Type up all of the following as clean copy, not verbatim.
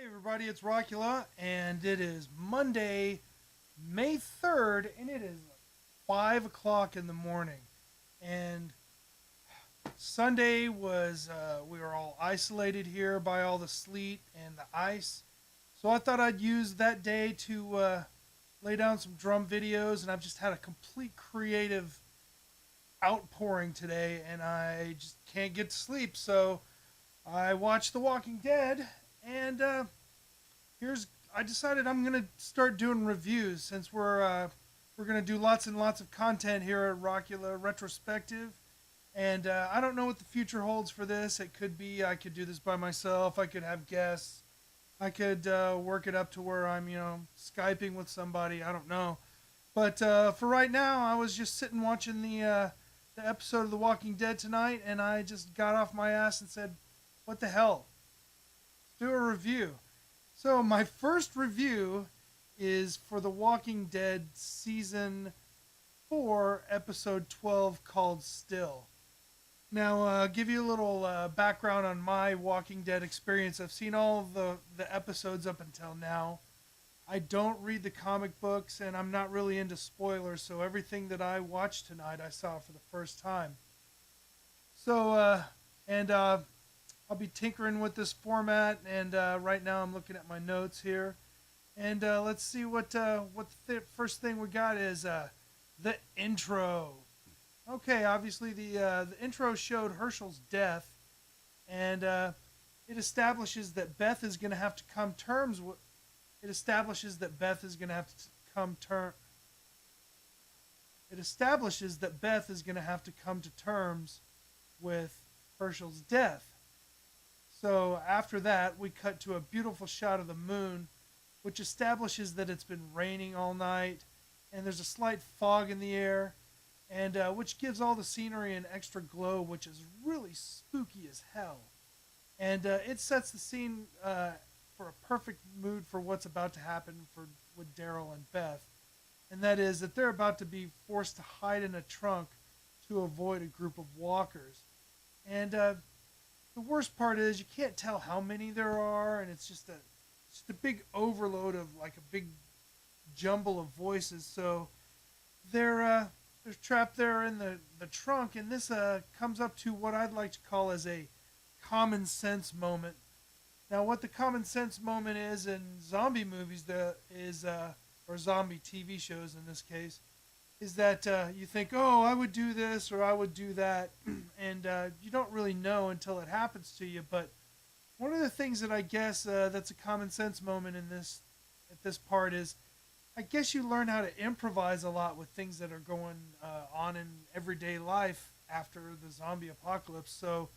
Hey everybody, it's Rockula, and it is Monday, May 3rd, and it is 5 o'clock in the morning. And Sunday we were all isolated here by all the sleet and the ice. So I thought I'd use that day to lay down some drum videos, and I've just had a complete creative outpouring today, and I just can't get to sleep. So I watched The Walking Dead, and here's I decided I'm gonna start doing reviews since we're gonna do lots and lots of content here at Rockula Retrospective, and I don't know what the future holds for this. It could be I could do this by myself. I could have guests. I could work it up to where I'm skyping with somebody. I don't know, but for right now, I was just sitting watching the episode of The Walking Dead tonight, and I just got off my ass and said, "What the hell? Let's do a review." So my first review is for The Walking Dead season 4, episode 12, called Still. Now, give you a little background on my Walking Dead experience. I've seen all of the episodes up until now. I don't read the comic books, and I'm not really into spoilers, so everything that I watched tonight I saw for the first time. So, and I'll be tinkering with this format, and right now I'm looking at my notes here, and let's see what the first thing we got is the intro. Okay, obviously the intro showed Herschel's death, and it establishes that Beth is going to have to come terms with. It establishes that Beth is going to have to come ter. It establishes that Beth is going to have to come to terms with Herschel's death. So after that, we cut to a beautiful shot of the moon, which establishes that it's been raining all night, and there's a slight fog in the air, and which gives all the scenery an extra glow, which is really spooky as hell. And it sets the scene for a perfect mood for what's about to happen with Daryl and Beth, and that is that they're about to be forced to hide in a trunk to avoid a group of walkers. And the worst part is you can't tell how many there are, and it's just a big overload of like a big jumble of voices. So they're trapped there in the trunk, and this comes up to what I'd like to call as a common sense moment. Now, what the common sense moment is in zombie movies, or zombie TV shows in this case, is that you think, oh, I would do this or I would do that, and you don't really know until it happens to you. But one of the things that I guess that's a common sense moment in this at this part is, I guess you learn how to improvise a lot with things that are going on in everyday life after the zombie apocalypse. So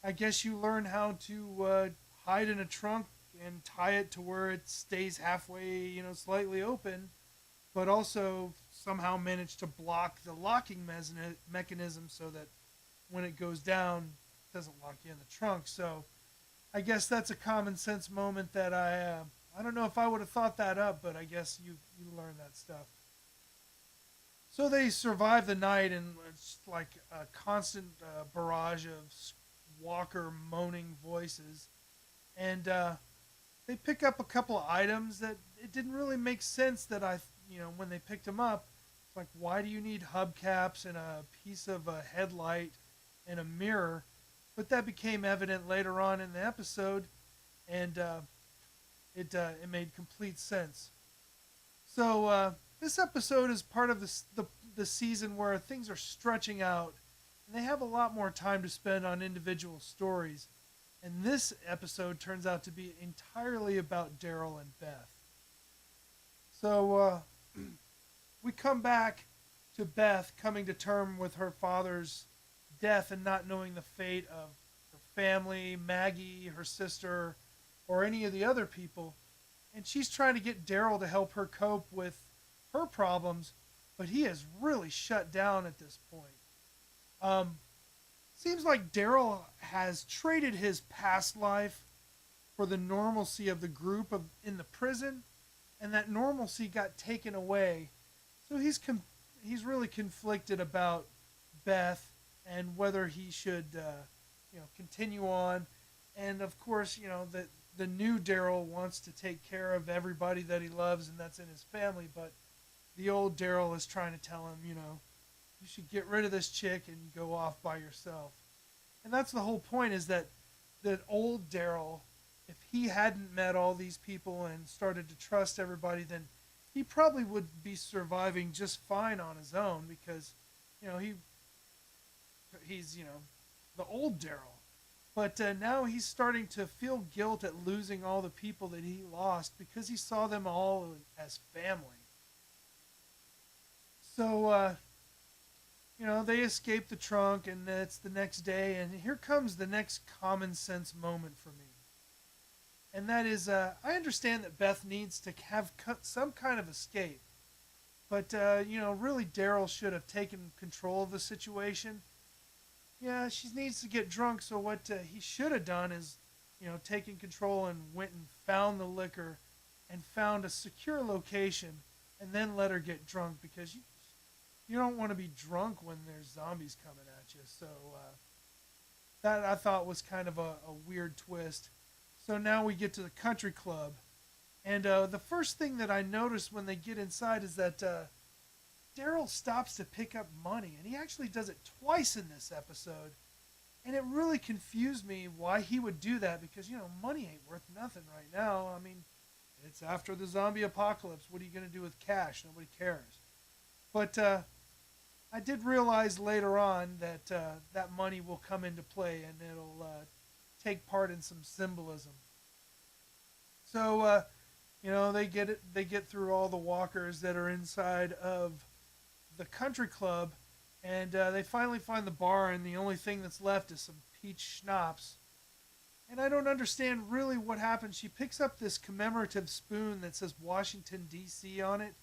I guess you learn how to hide in a trunk and tie it to where it stays halfway, slightly open, but also somehow manage to block the locking mechanism so that when it goes down, it doesn't lock you in the trunk. So I guess that's a common sense moment that I don't know if I would have thought that up, but I guess you learn that stuff. So they survive the night, and it's like a constant barrage of walker moaning voices, and they pick up a couple of items that it didn't really make sense that when they picked them up. It's like, why do you need hubcaps and a piece of a headlight and a mirror? But that became evident later on in the episode, and it made complete sense. So this episode is part of the season where things are stretching out, and they have a lot more time to spend on individual stories. And this episode turns out to be entirely about Daryl and Beth. So we come back to Beth coming to terms with her father's death and not knowing the fate of her family, Maggie, her sister, or any of the other people. And she's trying to get Daryl to help her cope with her problems, but he is really shut down at this point. Um, Seems like Daryl has traded his past life for the normalcy of the group in the prison, and that normalcy got taken away. So he's really conflicted about Beth and whether he should continue on. And of course, the new Daryl wants to take care of everybody that he loves and that's in his family, but the old Daryl is trying to tell him, you should get rid of this chick and go off by yourself. And that's the whole point, is that old Daryl, if he hadn't met all these people and started to trust everybody, then he probably would be surviving just fine on his own, because you know he's the old Daryl. But now he's starting to feel guilt at losing all the people that he lost, because he saw them all as family. So they escape the trunk, and it's the next day, and here comes the next common sense moment for me. And that is, I understand that Beth needs to have some kind of escape. But, really, Daryl should have taken control of the situation. Yeah, she needs to get drunk, so what he should have done is, taken control and went and found the liquor and found a secure location and then let her get drunk, because you don't want to be drunk when there's zombies coming at you. So that I thought was kind of a weird twist. So now we get to the country club. And the first thing that I noticed when they get inside is that Daryl stops to pick up money. And he actually does it twice in this episode. And it really confused me why he would do that, because, money ain't worth nothing right now. I mean, it's after the zombie apocalypse. What are you going to do with cash? Nobody cares. But I did realize later on that that money will come into play, and it'll take part in some symbolism. So, they get it. They get through all the walkers that are inside of the country club, and they finally find the bar, and the only thing that's left is some peach schnapps. And I don't understand really what happened. She picks up this commemorative spoon that says Washington, D.C. on it.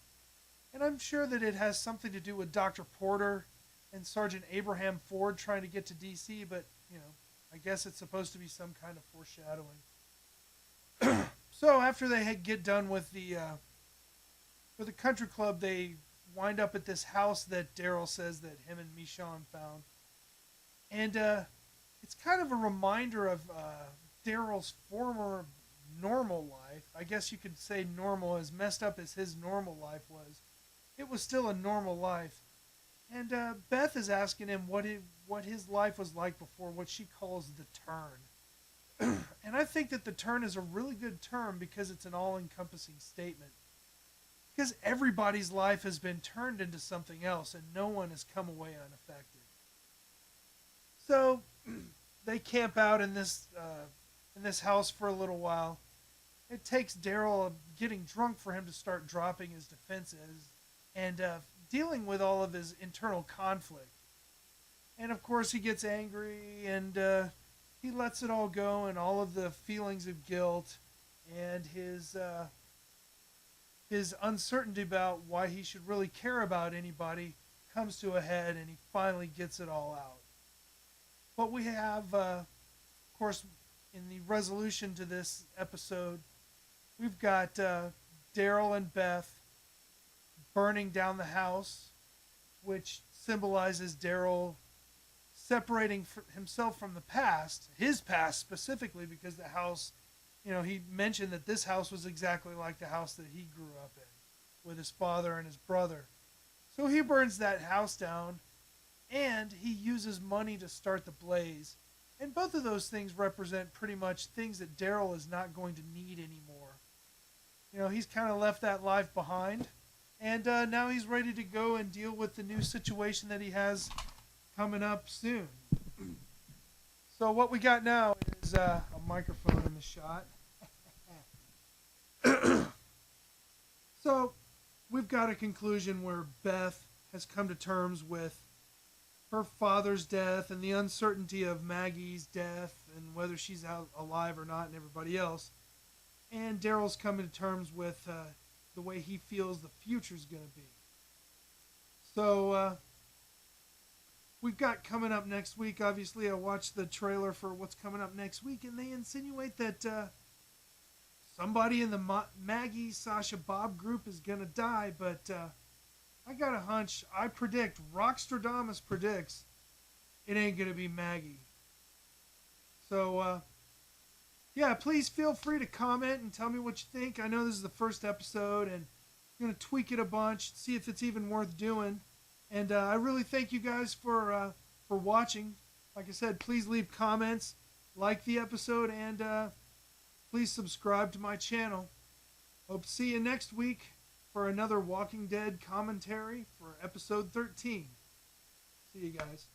And I'm sure that it has something to do with Dr. Porter and Sergeant Abraham Ford trying to get to D.C., but, I guess it's supposed to be some kind of foreshadowing. So after they get done with the country club, they wind up at this house that Daryl says that him and Michonne found. And it's kind of a reminder of Daryl's former normal life. I guess you could say normal, as messed up as his normal life was. It was still a normal life. And Beth is asking him what his life was like before what she calls the turn. And I think that the turn is a really good term, because it's an all-encompassing statement. Because everybody's life has been turned into something else, and no one has come away unaffected. So they camp out in this house for a little while. It takes Daryl getting drunk for him to start dropping his defenses and dealing with all of his internal conflict. And of course he gets angry, and he lets it all go, and all of the feelings of guilt and his uncertainty about why he should really care about anybody comes to a head, and he finally gets it all out. But we have, of course, in the resolution to this episode, we've got Daryl and Beth burning down the house, which symbolizes Daryl separating himself from the past, his past specifically, because the house, he mentioned that this house was exactly like the house that he grew up in with his father and his brother. So he burns that house down, and he uses money to start the blaze. And both of those things represent pretty much things that Daryl is not going to need anymore. He's kind of left that life behind, and now he's ready to go and deal with the new situation that he has coming up soon. So what we got now is a microphone in the shot. So we've got a conclusion where Beth has come to terms with her father's death and the uncertainty of Maggie's death and whether she's alive or not, and everybody else. And Daryl's coming to terms with the way he feels the future's going to be. So we've got coming up next week. Obviously, I watched the trailer for what's coming up next week, and they insinuate that somebody in the Maggie, Sasha, Bob group is going to die, but I got a hunch. I predict, Rockstradamus predicts, it ain't going to be Maggie. So yeah, please feel free to comment and tell me what you think. I know this is the first episode, and I'm gonna tweak it a bunch, see if it's even worth doing. And I really thank you guys for watching. Like I said, please leave comments, like the episode, and please subscribe to my channel. Hope to see you next week for another Walking Dead commentary for episode 13. See you guys.